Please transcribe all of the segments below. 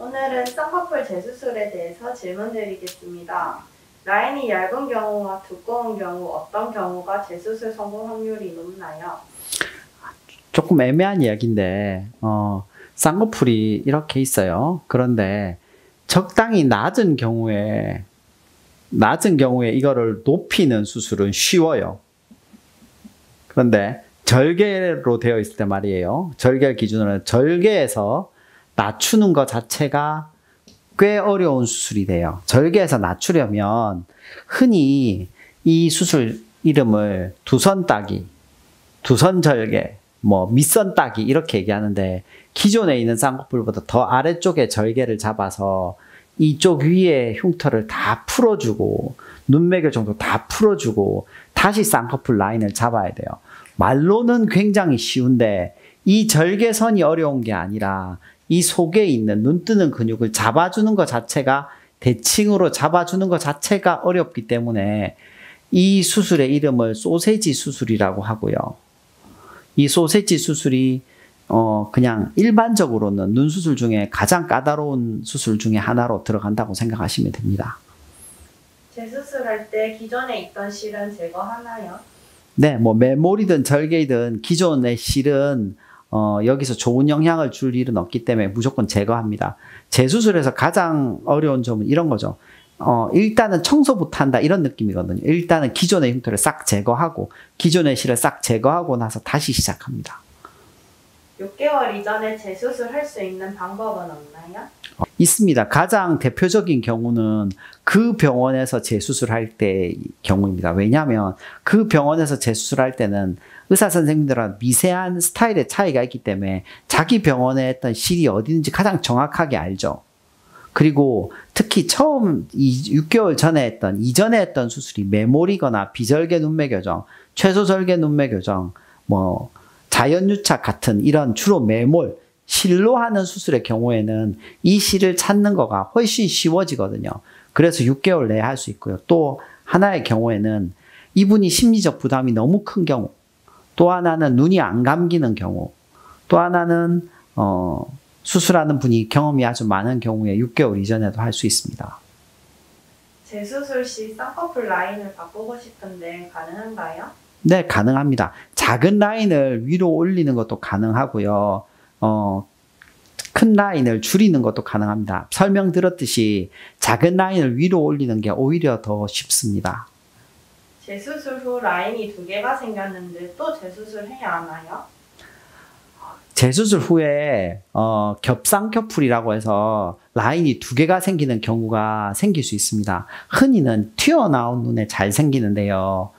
오늘은 쌍꺼풀 재수술에 대해서 질문 드리겠습니다. 라인이 얇은 경우와 두꺼운 경우 어떤 경우가 재수술 성공 확률이 높나요? 조금 애매한 이야기인데 쌍꺼풀이 이렇게 있어요. 그런데 적당히 낮은 경우에 이거를 높이는 수술은 쉬워요. 그런데 절개로 되어 있을 때 말이에요. 절개를 기준으로 절개에서 낮추는 것 자체가 꽤 어려운 수술이 돼요. 절개에서 낮추려면 흔히 이 수술 이름을 두선 따기, 두선 절개, 밑선 따기 이렇게 얘기하는데, 기존에 있는 쌍꺼풀보다 더 아래쪽에 절개를 잡아서 이쪽 위에 흉터를 다 풀어주고 눈매교 정도 다 풀어주고 다시 쌍꺼풀 라인을 잡아야 돼요. 말로는 굉장히 쉬운데 이 절개선이 어려운 게 아니라 이 속에 있는 눈 뜨는 근육을 잡아주는 것 자체가, 대칭으로 잡아주는 것 자체가 어렵기 때문에 이 수술의 이름을 소세지 수술이라고 하고요. 이 소세지 수술이 그냥 일반적으로는 눈 수술 중에 가장 까다로운 수술 중에 하나로 들어간다고 생각하시면 됩니다. 재수술할 때 기존에 있던 실은 제거하나요? 네, 메모리든 절개이든 기존의 실은 여기서 좋은 영향을 줄 일은 없기 때문에 무조건 제거합니다. 재수술에서 가장 어려운 점은 이런 거죠. 일단은 청소부터 한다 이런 느낌이거든요. 일단은 기존의 흉터를 싹 제거하고 기존의 실을 싹 제거하고 나서 다시 시작합니다. 6개월 이전에 재수술할 수 있는 방법은 없나요? 있습니다. 가장 대표적인 경우는 그 병원에서 재수술할 때 경우입니다. 왜냐하면 그 병원에서 재수술할 때는 의사 선생님들은 미세한 스타일의 차이가 있기 때문에 자기 병원에 했던 실이 어디든지 가장 정확하게 알죠. 그리고 특히 처음 6개월 전에 했던, 이전에 했던 수술이 메모리거나 비절개 눈매 교정, 최소절개 눈매 교정, 자연유착 같은 이런 주로 매몰, 실로 하는 수술의 경우에는 이 실을 찾는 거가 훨씬 쉬워지거든요. 그래서 6개월 내에 할 수 있고요. 또 하나의 경우에는 이분이 심리적 부담이 너무 큰 경우, 또 하나는 눈이 안 감기는 경우, 또 하나는 수술하는 분이 경험이 아주 많은 경우에 6개월 이전에도 할 수 있습니다. 재수술 시 쌍꺼풀 라인을 바꾸고 싶은데 가능한가요? 네, 가능합니다. 작은 라인을 위로 올리는 것도 가능하고요. 큰 라인을 줄이는 것도 가능합니다. 설명드렸듯이 작은 라인을 위로 올리는 게 오히려 더 쉽습니다. 재수술 후 라인이 2개가 생겼는데 또 재수술해야 하나요? 재수술 후에 겹쌍꺼풀이라고 해서 라인이 2개가 생기는 경우가 생길 수 있습니다. 흔히는 튀어나온 눈에 잘 생기는데요.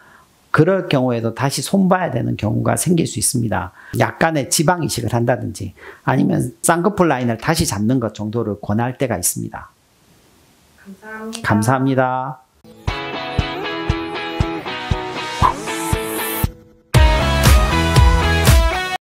그럴 경우에도 다시 손봐야 되는 경우가 생길 수 있습니다. 약간의 지방 이식을 한다든지 아니면 쌍꺼풀 라인을 다시 잡는 것 정도를 권할 때가 있습니다. 감사합니다. 감사합니다.